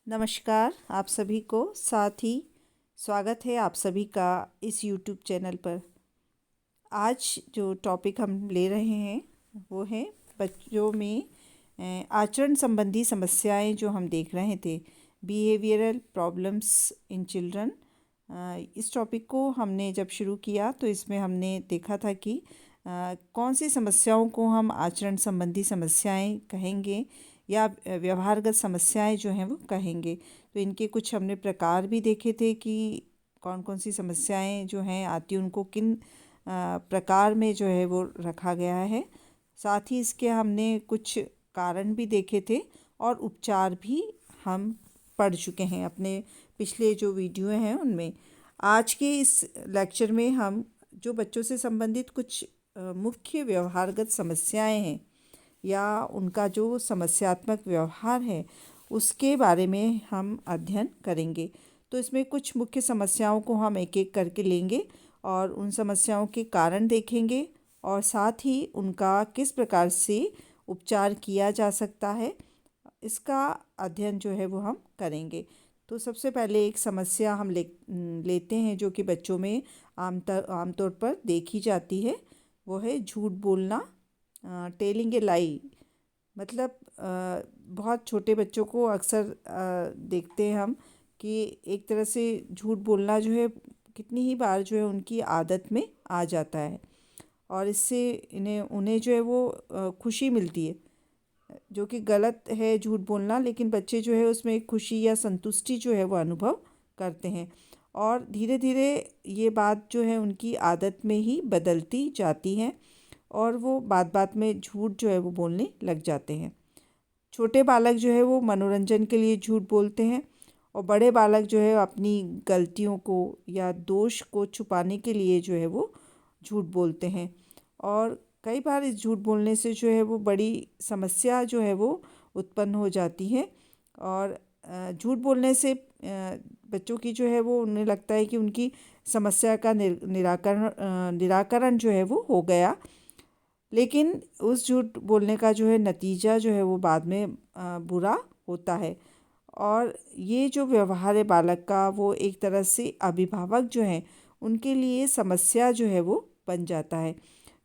नमस्कार आप सभी को। साथ ही स्वागत है आप सभी का इस YouTube चैनल पर। आज जो टॉपिक हम ले रहे हैं वो है बच्चों में आचरण संबंधी समस्याएं जो हम देख रहे थे, बिहेवियरल प्रॉब्लम्स इन चिल्ड्रन। इस टॉपिक को हमने जब शुरू किया तो इसमें हमने देखा था कि कौन सी समस्याओं को हम आचरण संबंधी समस्याएं कहेंगे या व्यवहारगत समस्याएं जो हैं वो कहेंगे। तो इनके कुछ हमने प्रकार भी देखे थे कि कौन कौन सी समस्याएं जो हैं आती उनको किन प्रकार में जो है वो रखा गया है। साथ ही इसके हमने कुछ कारण भी देखे थे और उपचार भी हम पढ़ चुके हैं अपने पिछले जो वीडियो हैं उनमें। आज के इस लेक्चर में हम जो बच्चों से संबंधित कुछ मुख्य व्यवहारगत समस्याएं हैं या उनका जो समस्यात्मक व्यवहार है उसके बारे में हम अध्ययन करेंगे। तो इसमें कुछ मुख्य समस्याओं को हम एक एक करके लेंगे और उन समस्याओं के कारण देखेंगे और साथ ही उनका किस प्रकार से उपचार किया जा सकता है, इसका अध्ययन जो है वो हम करेंगे। तो सबसे पहले एक समस्या हम लेते हैं जो कि बच्चों में आमतौर पर देखी जाती है, वो है झूठ बोलना, टेलिंग ए लाई। मतलब बहुत छोटे बच्चों को अक्सर देखते हैं हम कि एक तरह से झूठ बोलना जो है कितनी ही बार जो है उनकी आदत में आ जाता है और इससे उन्हें जो है वो खुशी मिलती है, जो कि गलत है झूठ बोलना, लेकिन बच्चे जो है उसमें एक खुशी या संतुष्टि जो है वो अनुभव करते हैं और धीरे धीरे ये बात जो है उनकी आदत में ही बदलती जाती है और वो बात बात में झूठ जो है वो बोलने लग जाते हैं। छोटे बालक जो है वो मनोरंजन के लिए झूठ बोलते हैं और बड़े बालक जो है अपनी गलतियों को या दोष को छुपाने के लिए जो है वो झूठ बोलते हैं और कई बार इस झूठ बोलने से जो है वो बड़ी समस्या जो है वो उत्पन्न हो जाती है और झूठ बोलने से बच्चों की जो है वो उन्हें लगता है कि उनकी समस्या का निराकरण जो है वो हो गया, लेकिन उस झूठ बोलने का जो है नतीजा जो है वो बाद में बुरा होता है। और ये जो व्यवहार है बालक का वो एक तरह से अभिभावक जो हैं उनके लिए समस्या जो है वो बन जाता है,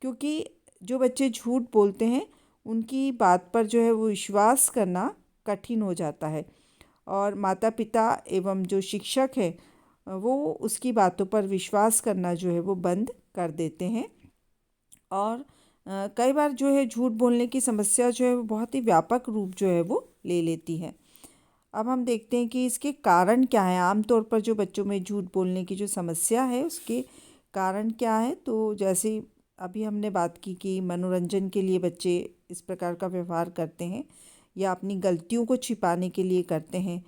क्योंकि जो बच्चे झूठ बोलते हैं उनकी बात पर जो है वो विश्वास करना कठिन हो जाता है और माता पिता एवं जो शिक्षक हैं वो उसकी बातों पर विश्वास करना जो है वो बंद कर देते हैं और कई बार जो है झूठ बोलने की समस्या जो है वो बहुत ही व्यापक रूप जो है वो ले लेती है। अब हम देखते हैं कि इसके कारण क्या है। आमतौर पर जो बच्चों में झूठ बोलने की जो समस्या है उसके कारण क्या है, तो जैसे अभी हमने बात की कि मनोरंजन के लिए बच्चे इस प्रकार का व्यवहार करते हैं या अपनी गलतियों को छिपाने के लिए करते हैं।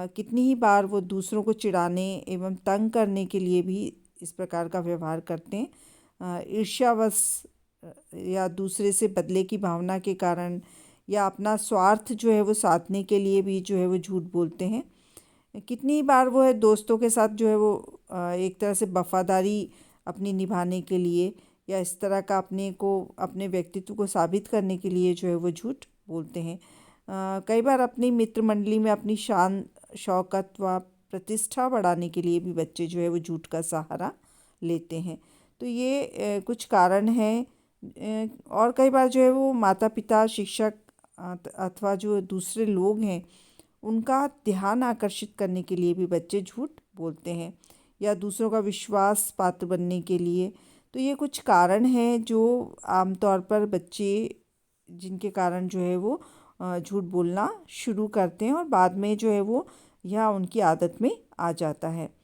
कितनी ही बार वो दूसरों को चिढ़ाने एवं तंग करने के लिए भी इस प्रकार का व्यवहार करते हैं। ईर्ष्यावश या दूसरे से बदले की भावना के कारण या अपना स्वार्थ जो है वो साधने के लिए भी जो है वो झूठ बोलते हैं। कितनी बार वो है दोस्तों के साथ जो है वो एक तरह से वफादारी अपनी निभाने के लिए या इस तरह का अपने व्यक्तित्व को साबित करने के लिए जो है वो झूठ बोलते हैं। कई बार अपनी मित्र मंडली में अपनी शान शौकत व प्रतिष्ठा बढ़ाने के लिए भी बच्चे जो है वो झूठ का सहारा लेते हैं। तो ये कुछ कारण हैं। और कई बार जो है वो माता पिता शिक्षक अथवा जो दूसरे लोग हैं उनका ध्यान आकर्षित करने के लिए भी बच्चे झूठ बोलते हैं या दूसरों का विश्वास पात्र बनने के लिए। तो ये कुछ कारण हैं जो आमतौर पर बच्चे जिनके कारण जो है वो झूठ बोलना शुरू करते हैं और बाद में जो है वो यह उनकी आदत में आ जाता है।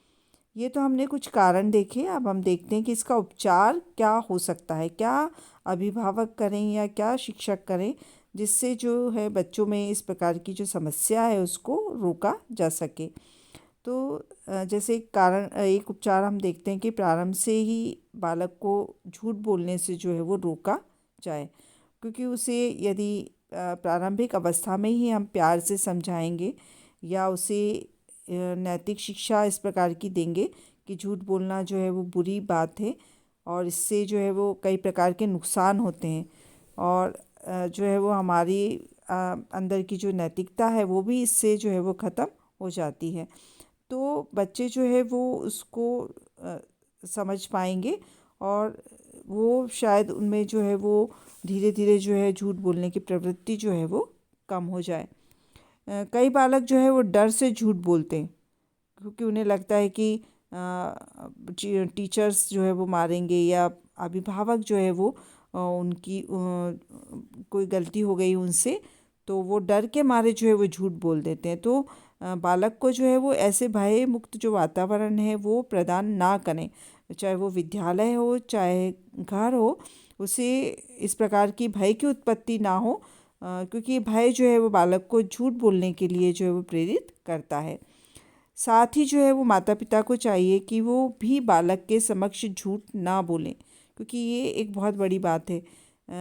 ये तो हमने कुछ कारण देखे। अब हम देखते हैं कि इसका उपचार क्या हो सकता है, क्या अभिभावक करें या क्या शिक्षक करें जिससे जो है बच्चों में इस प्रकार की जो समस्या है उसको रोका जा सके। तो जैसे एक उपचार हम देखते हैं कि प्रारंभ से ही बालक को झूठ बोलने से जो है वो रोका जाए, क्योंकि उसे यदि प्रारंभिक अवस्था में ही हम प्यार से समझाएंगे या उसे नैतिक शिक्षा इस प्रकार की देंगे कि झूठ बोलना जो है वो बुरी बात है और इससे जो है वो कई प्रकार के नुकसान होते हैं और जो है वो हमारी अंदर की जो नैतिकता है वो भी इससे जो है वो ख़त्म हो जाती है। तो बच्चे जो है वो उसको अ, समझ पाएंगे और वो शायद उनमें जो है वो धीरे धीरे जो है झूठ बोलने की प्रवृत्ति जो है वो कम हो जाए। कई बालक जो है वो डर से झूठ बोलते हैं, क्योंकि उन्हें लगता है कि टीचर्स जो है वो मारेंगे, या अभिभावक जो है वो उनकी कोई गलती हो गई उनसे, तो वो डर के मारे जो है वो झूठ बोल देते हैं। तो बालक को जो है वो ऐसे भय मुक्त जो वातावरण है वो प्रदान ना करें, चाहे वो विद्यालय हो चाहे घर हो, उसे इस प्रकार की भय की उत्पत्ति ना हो, क्योंकि भय जो है वो बालक को झूठ बोलने के लिए जो है वो प्रेरित करता है। साथ ही जो है वो माता पिता को चाहिए कि वो भी बालक के समक्ष झूठ ना बोलें, क्योंकि ये एक बहुत बड़ी बात है।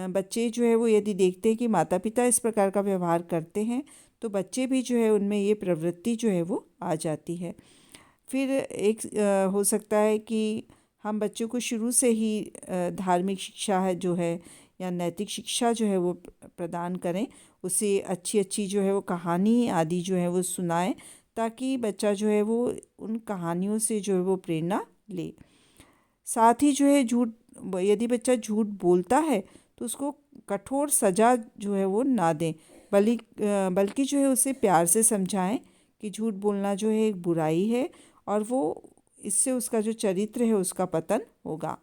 बच्चे जो है वो यदि देखते हैं कि माता पिता इस प्रकार का व्यवहार करते हैं, तो बच्चे भी जो है उनमें ये प्रवृत्ति जो है वो आ जाती है। फिर एक हो सकता है कि हम बच्चों को शुरू से ही धार्मिक शिक्षा है जो है, या नैतिक शिक्षा जो है वो प्रदान करें, उसे अच्छी अच्छी जो है वो कहानी आदि जो है वो सुनाएं, ताकि बच्चा जो है वो उन कहानियों से जो है वो प्रेरणा ले। साथ ही जो है यदि बच्चा झूठ बोलता है तो उसको कठोर सज़ा जो है वो ना दें, बल्कि जो है उसे प्यार से समझाएं कि झूठ बोलना जो है एक बुराई है, और वो इससे उसका जो चरित्र है उसका पतन होगा।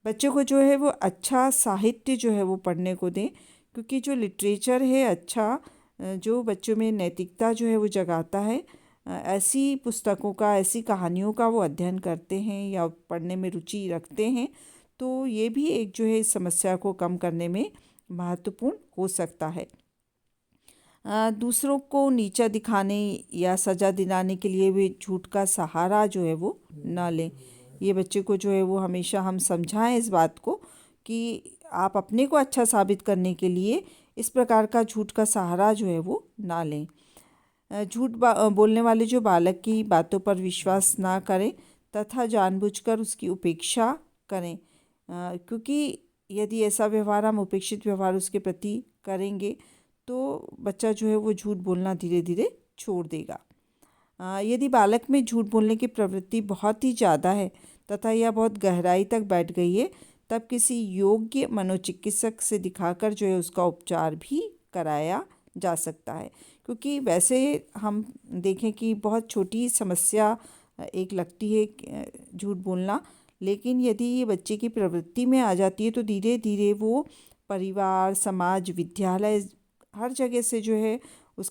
बच्चों को जो है वो अच्छा साहित्य जो है वो पढ़ने को दें, क्योंकि जो लिटरेचर है अच्छा, जो बच्चों में नैतिकता जो है वो जगाता है, ऐसी पुस्तकों का, ऐसी कहानियों का वो अध्ययन करते हैं या पढ़ने में रुचि रखते हैं, तो ये भी एक जो है इस समस्या को कम करने में महत्वपूर्ण हो सकता है। दूसरों को नीचा दिखाने या सज़ा दिलाने के लिए भी झूठ का सहारा जो है वो ना लें। ये बच्चे को जो है वो हमेशा हम समझाएं इस बात को कि आप अपने को अच्छा साबित करने के लिए इस प्रकार का झूठ का सहारा जो है वो ना लें। बोलने वाले जो बालक की बातों पर विश्वास ना करें तथा जानबूझकर उसकी उपेक्षा करें, क्योंकि यदि ऐसा व्यवहार, हम उपेक्षित व्यवहार उसके प्रति करेंगे, तो बच्चा जो है वो झूठ बोलना धीरे धीरे छोड़ देगा। यदि बालक में झूठ बोलने की प्रवृत्ति बहुत ही ज़्यादा है तथा यह बहुत गहराई तक बैठ गई है, तब किसी योग्य मनोचिकित्सक से दिखाकर जो है उसका उपचार भी कराया जा सकता है। क्योंकि वैसे हम देखें कि बहुत छोटी समस्या एक लगती है झूठ बोलना, लेकिन यदि ये बच्चे की प्रवृत्ति में आ जाती है तो धीरे धीरे वो परिवार, समाज, विद्यालय, हर जगह से जो है उस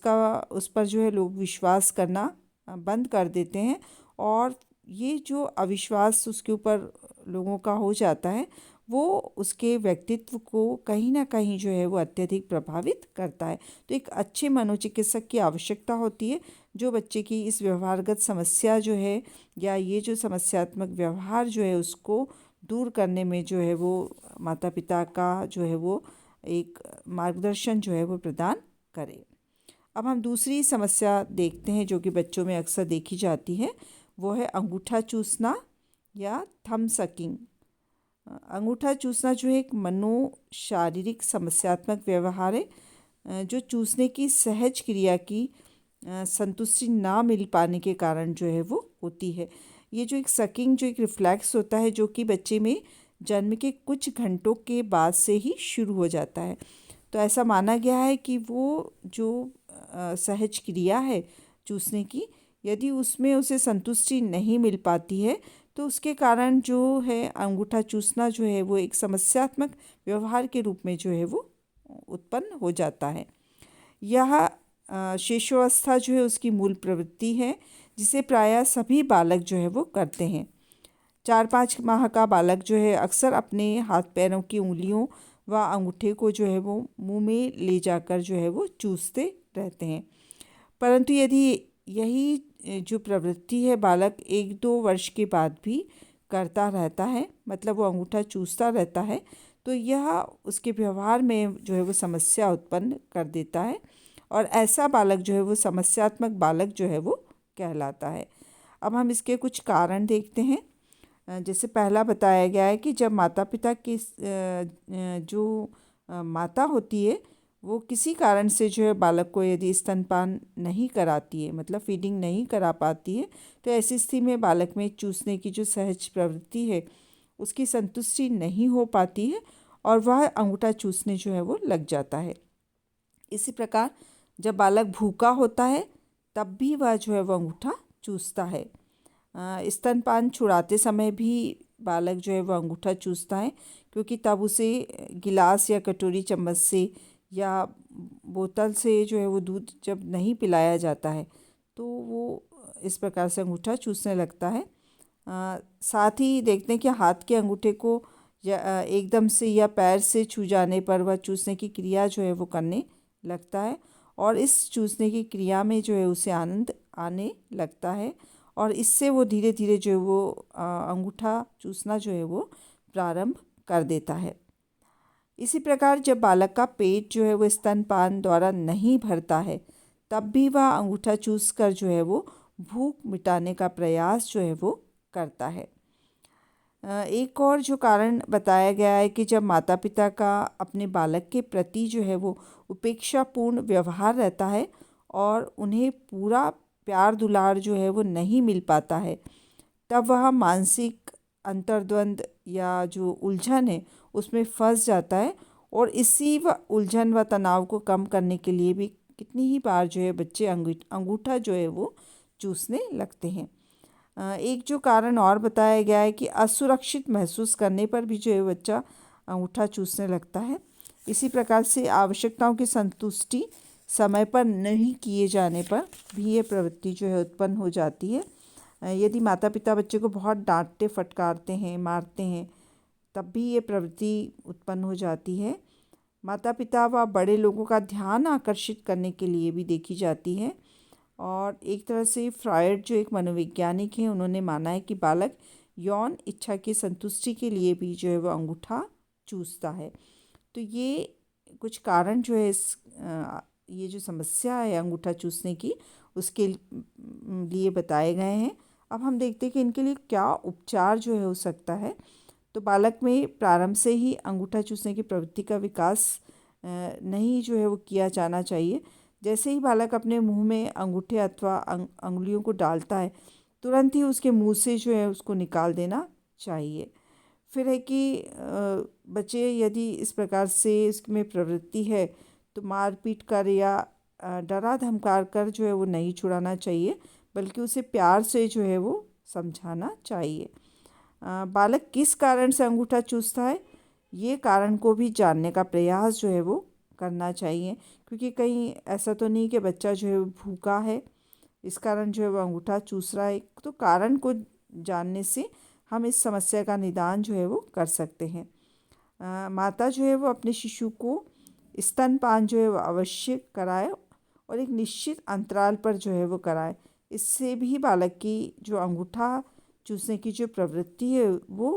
पर जो है लोग विश्वास करना बंद कर देते हैं, और ये जो अविश्वास उसके ऊपर लोगों का हो जाता है वो उसके व्यक्तित्व को कहीं ना कहीं जो है वो अत्यधिक प्रभावित करता है। तो एक अच्छे मनोचिकित्सक की आवश्यकता होती है, जो बच्चे की इस व्यवहारगत समस्या जो है, या ये जो समस्यात्मक व्यवहार जो है उसको दूर करने में जो है वो माता पिता का जो है वो एक मार्गदर्शन जो है वो प्रदान करे। अब हम दूसरी समस्या देखते हैं जो कि बच्चों में अक्सर देखी जाती है, वो है अंगूठा चूसना या थंब सकिंग। अंगूठा चूसना जो है एक शारीरिक समस्यात्मक व्यवहार है, जो चूसने की सहज क्रिया की संतुष्टि ना मिल पाने के कारण जो है वो होती है। ये जो एक सकिंग जो एक रिफ्लेक्स होता है, जो कि बच्चे में जन्म के कुछ घंटों के बाद से ही शुरू हो जाता है। तो ऐसा माना गया है कि वो जो सहज क्रिया है चूसने की, यदि उसमें उसे संतुष्टि नहीं मिल पाती है, तो उसके कारण जो है अंगूठा चूसना जो है वो एक समस्यात्मक व्यवहार के रूप में जो है वो उत्पन्न हो जाता है। यह शिशुअवस्था जो है उसकी मूल प्रवृत्ति है, जिसे प्रायः सभी बालक जो है वो करते हैं। 4-5 माह का बालक जो है अक्सर अपने हाथ पैरों की उंगलियों व अंगूठे को जो है वो मुंह में ले जाकर जो है वो चूसते रहते हैं। परंतु यदि यही जो प्रवृत्ति है बालक 1-2 वर्ष के बाद भी करता रहता है, मतलब वो अंगूठा चूसता रहता है, तो यह उसके व्यवहार में जो है वो समस्या उत्पन्न कर देता है, और ऐसा बालक जो है वो समस्यात्मक बालक जो है वो कहलाता है। अब हम इसके कुछ कारण देखते हैं। जैसे पहला बताया गया है कि जब माता पिता की जो माता होती है वो किसी कारण से जो है बालक को यदि स्तनपान नहीं कराती है, मतलब फीडिंग नहीं करा पाती है, तो ऐसी स्थिति में बालक में चूसने की जो सहज प्रवृत्ति है उसकी संतुष्टि नहीं हो पाती है और वह अंगूठा चूसने जो है वो लग जाता है। इसी प्रकार जब बालक भूखा होता है तब भी वह जो है वो अंगूठा चूसता है। स्तनपान छुड़ाते समय भी बालक जो है वो अंगूठा चूसता है, क्योंकि तब उसे गिलास या कटोरी चम्मच से या बोतल से जो है वो दूध जब नहीं पिलाया जाता है तो वो इस प्रकार से अंगूठा चूसने लगता है। साथ ही देखते हैं कि हाथ के अंगूठे को या एकदम से या पैर से छू जाने पर वह चूसने की क्रिया जो है वो करने लगता है और इस चूसने की क्रिया में जो है उसे आनंद आने लगता है और इससे वो धीरे धीरे जो है वो अंगूठा चूसना जो है वो प्रारंभ कर देता है। इसी प्रकार जब बालक का पेट जो है वो स्तनपान द्वारा नहीं भरता है तब भी वह अंगूठा चूस कर जो है वो भूख मिटाने का प्रयास जो है वो करता है। एक और जो कारण बताया गया है कि जब माता पिता का अपने बालक के प्रति जो है वो उपेक्षापूर्ण व्यवहार रहता है और उन्हें पूरा प्यार दुलार जो है वो नहीं मिल पाता है, तब वह मानसिक अंतर्द्वंद या जो उलझन है उसमें फंस जाता है और इसी उलझन व तनाव को कम करने के लिए भी कितनी ही बार जो है बच्चे अंगूठा जो है वो चूसने लगते हैं। एक जो कारण और बताया गया है कि असुरक्षित महसूस करने पर भी जो है बच्चा अंगूठा चूसने लगता है। इसी प्रकार से आवश्यकताओं की संतुष्टि समय पर नहीं किए जाने पर भी ये प्रवृत्ति जो है उत्पन्न हो जाती है। यदि माता पिता बच्चे को बहुत डांटते फटकारते हैं, मारते हैं, तब भी ये प्रवृत्ति उत्पन्न हो जाती है। माता पिता व बड़े लोगों का ध्यान आकर्षित करने के लिए भी देखी जाती है और एक तरह से फ्रॉयड जो एक मनोवैज्ञानिक हैं उन्होंने माना है कि बालक यौन इच्छा की संतुष्टि के लिए भी जो है वो अंगूठा चूसता है। तो ये कुछ कारण जो है ये जो समस्या है अंगूठा चूसने की उसके लिए बताए गए हैं। अब हम देखते हैं कि इनके लिए क्या उपचार जो है हो सकता है। तो बालक में प्रारंभ से ही अंगूठा चूसने की प्रवृत्ति का विकास नहीं जो है वो किया जाना चाहिए। जैसे ही बालक अपने मुंह में अंगूठे अथवा अंगुलियों को डालता है तुरंत ही उसके मुंह से जो है उसको निकाल देना चाहिए। फिर है कि बच्चे यदि इस प्रकार से इसमें प्रवृत्ति है तो मार पीट कर या डरा धमका कर जो है वो नहीं छुड़ाना चाहिए, बल्कि उसे प्यार से जो है वो समझाना चाहिए। बालक किस कारण से अंगूठा चूसता है ये कारण को भी जानने का प्रयास जो है वो करना चाहिए, क्योंकि कहीं ऐसा तो नहीं कि बच्चा जो है भूखा है इस कारण जो है वो अंगूठा चूस रहा है। तो कारण को जानने से हम इस समस्या का निदान जो है वो कर सकते हैं। माता जो है वो अपने शिशु को स्तनपान जो है वो अवश्य कराए और एक निश्चित अंतराल पर जो है वो कराए। इससे भी बालक की जो अंगूठा चूसने की जो प्रवृत्ति है वो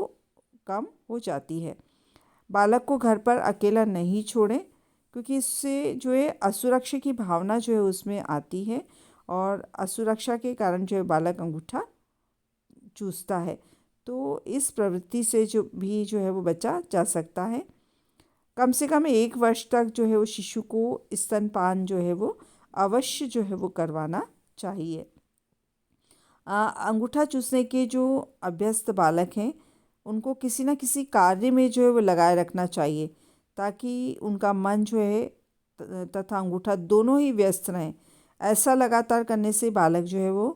कम हो जाती है। बालक को घर पर अकेला नहीं छोड़ें, क्योंकि इससे जो है असुरक्षा की भावना जो है उसमें आती है और असुरक्षा के कारण जो है बालक अंगूठा चूसता है। तो इस प्रवृत्ति से जो है वो बचा जा सकता है। कम से कम 1 वर्ष तक जो है वो शिशु को स्तनपान जो है वो अवश्य जो है वो करवाना चाहिए। अंगूठा चूसने के जो अभ्यस्त बालक हैं उनको किसी न किसी कार्य में जो है वो लगाए रखना चाहिए, ताकि उनका मन जो है तथा अंगूठा दोनों ही व्यस्त रहें। ऐसा लगातार करने से बालक जो है वो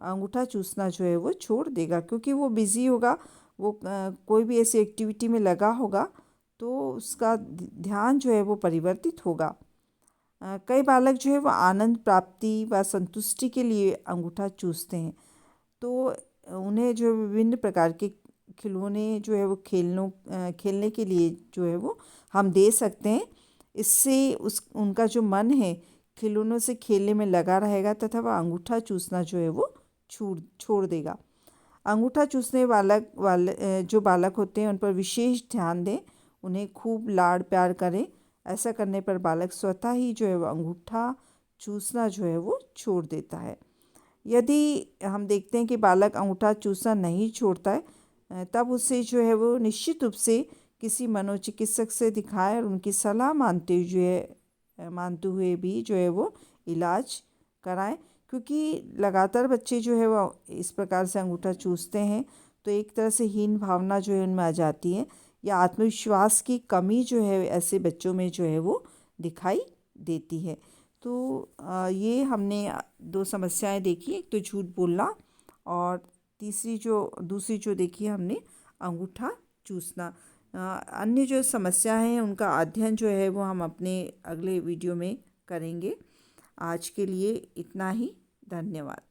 अंगूठा चूसना जो है वो छोड़ देगा, क्योंकि वो बिज़ी होगा, वो कोई भी ऐसी एक्टिविटी में लगा होगा तो उसका ध्यान जो है वो परिवर्तित होगा। कई बालक जो है वो आनंद प्राप्ति व संतुष्टि के लिए अंगूठा चूसते हैं, तो उन्हें जो है विभिन्न प्रकार के खिलौने जो है वो खेलने के लिए जो है वो हम दे सकते हैं। इससे उनका जो मन है खिलौनों से खेलने में लगा रहेगा तथा वह अंगूठा चूसना जो है वो छोड़ देगा। अंगूठा चूसने वाले जो बालक होते हैं उन पर विशेष ध्यान दें, उन्हें खूब लाड़ प्यार करें। ऐसा करने पर बालक स्वतः ही जो है वो अंगूठा चूसना जो है वो छोड़ देता है। यदि हम देखते हैं कि बालक अंगूठा चूसना नहीं छोड़ता है तब उसे जो है वो निश्चित रूप से किसी मनोचिकित्सक से दिखाएं और उनकी सलाह मानते हुए मानते हुए भी जो है वो इलाज कराएं, क्योंकि लगातार बच्चे जो है वो इस प्रकार से अंगूठा चूसते हैं तो एक तरह से हीन भावना जो है उनमें आ जाती है, या आत्मविश्वास की कमी जो है ऐसे बच्चों में जो है वो दिखाई देती है। तो ये हमने दो समस्याएं देखी, एक तो झूठ बोलना और दूसरी जो देखी हमने अंगूठा चूसना। अन्य जो समस्या हैं उनका अध्ययन जो है वो हम अपने अगले वीडियो में करेंगे। आज के लिए इतना ही। धन्यवाद।